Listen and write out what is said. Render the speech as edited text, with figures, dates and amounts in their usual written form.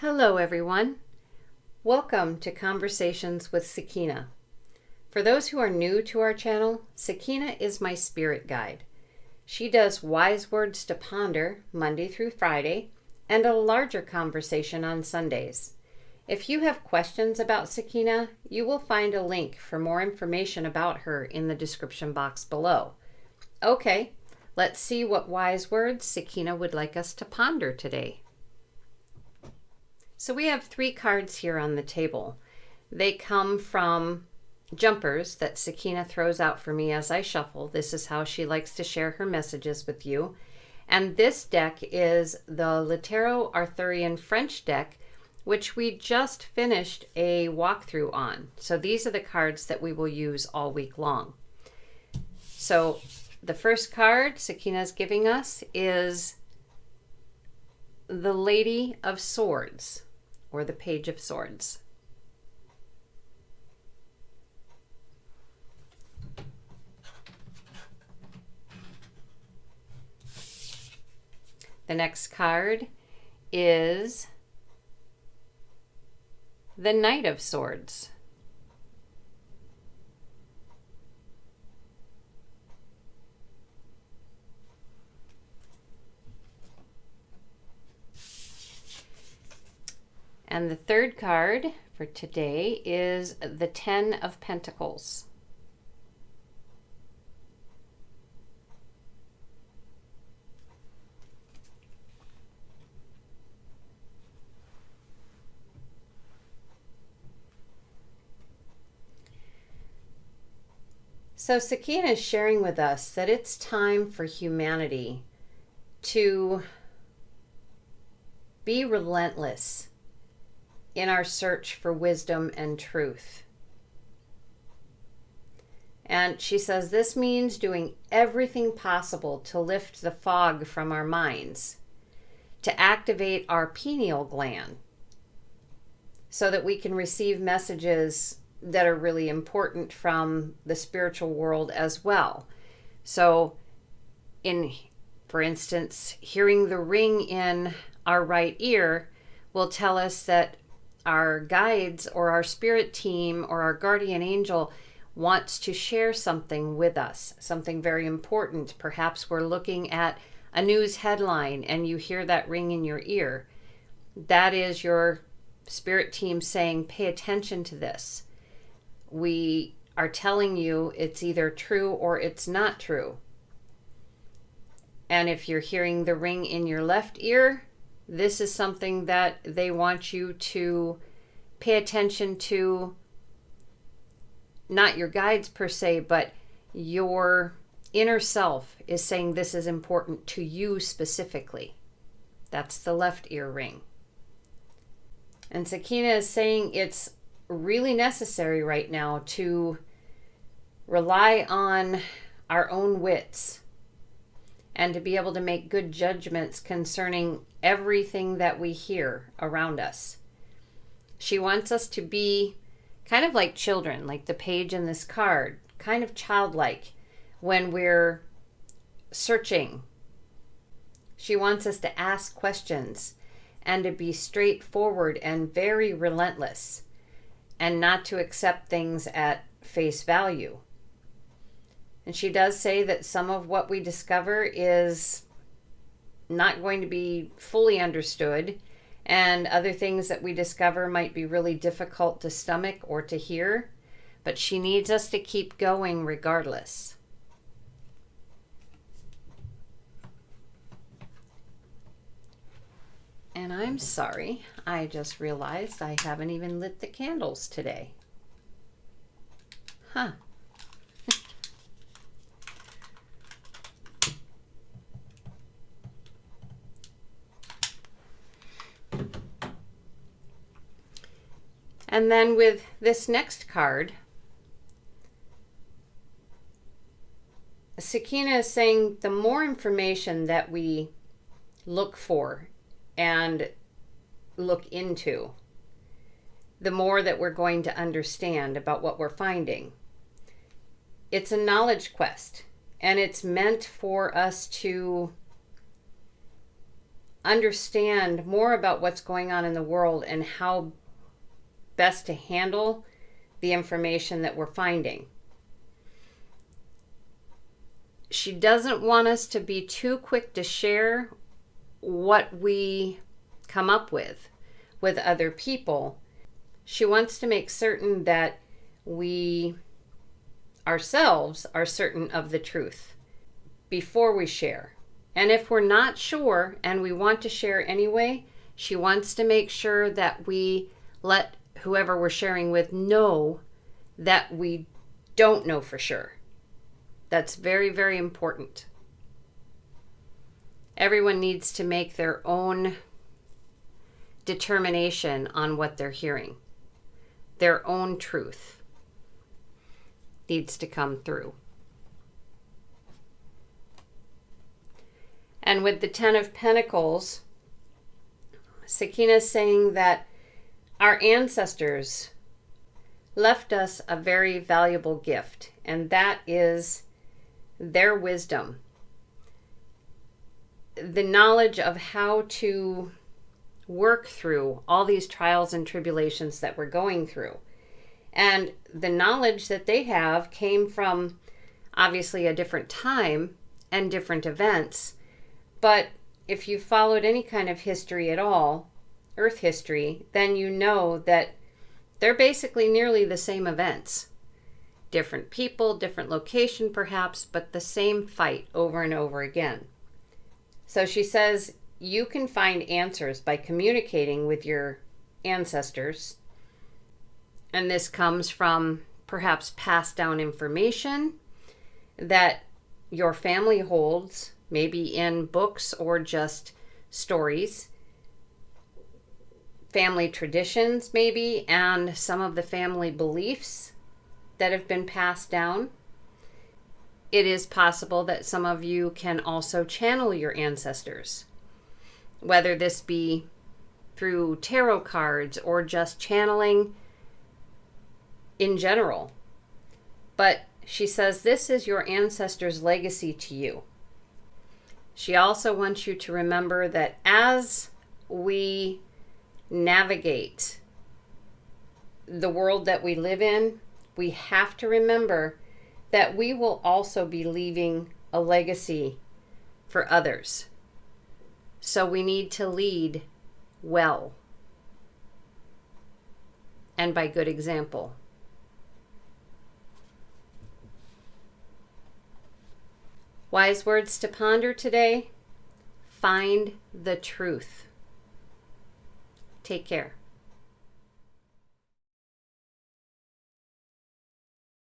Hello, everyone. Welcome to Conversations with Sakeina. For those who are new to our channel, Sakeina is my spirit guide. She does wise words to ponder Monday through Friday and a larger conversation on Sundays. If you have questions about Sakeina, you will find a link for more information about her in the description box below. Okay, let's see what wise words Sakeina would like us to ponder today. So we have 3 cards here on the table. They come from jumpers that Sakeina throws out for me as I shuffle. This is how she likes to share her messages with you. And this deck is the Litero Arthurien French deck, which we just finished a walkthrough on. So these are the cards that we will use all week long. So the first card Sakeina's giving us is the Lady of Swords, or the Page of Swords. The next card is the Knight of Swords. And the third card for today is the Ten of Pentacles. So Sakeina is sharing with us that it's time for humanity to be relentless in our search for wisdom and truth. And she says this means doing everything possible to lift the fog from our minds, to activate our pineal gland so that we can receive messages that are really important from the spiritual world as well. So for instance, hearing the ring in our right ear will tell us that our guides or our spirit team or our guardian angel wants to share something with us, something very important. Perhaps we're looking at a news headline and you hear that ring in your ear. That is your spirit team saying, pay attention to this. We are telling you it's either true or it's not true. And if you're hearing the ring in your left ear, this is something that they want you to pay attention to, not your guides per se, but your inner self is saying this is important to you specifically. That's the left ear ring. And Sakeina is saying it's really necessary right now to rely on our own wits and to be able to make good judgments concerning everything that we hear around us. She wants us to be kind of like children, like the page in this card, kind of childlike when we're searching. She wants us to ask questions and to be straightforward and very relentless and not to accept things at face value. And she does say that some of what we discover is not going to be fully understood, and other things that we discover might be really difficult to stomach or to hear, but she needs us to keep going regardless. And I'm sorry, I just realized I haven't even lit the candles today. Huh. And then with this next card, Sakeina is saying the more information that we look for and look into, the more that we're going to understand about what we're finding. It's a knowledge quest, and it's meant for us to understand more about what's going on in the world and how best to handle the information that we're finding. She doesn't want us to be too quick to share what we come up with other people. She wants to make certain that we ourselves are certain of the truth before we share. And if we're not sure and we want to share anyway, she wants to make sure that we let whoever we're sharing with know that we don't know for sure. That's very, very important. Everyone needs to make their own determination on what they're hearing. Their own truth needs to come through. And with the Ten of Pentacles, Sakeina is saying that our ancestors left us a very valuable gift, and that is their wisdom. The knowledge of how to work through all these trials and tribulations that we're going through. And the knowledge that they have came from obviously a different time and different events. But if you followed any kind of history at all, Earth history, then you know that they're basically nearly the same events. Different people, different location perhaps, but the same fight over and over again. So she says you can find answers by communicating with your ancestors. And this comes from perhaps passed down information that your family holds, maybe in books or just stories, family traditions maybe, and some of the family beliefs that have been passed down. It is possible that some of you can also channel your ancestors, whether this be through tarot cards or just channeling in general. But she says this is your ancestors' legacy to you. She also wants you to remember that as we navigate the world that we live in, we have to remember that we will also be leaving a legacy for others. So we need to lead well and by good example. Wise words to ponder today. Find the truth. Take care.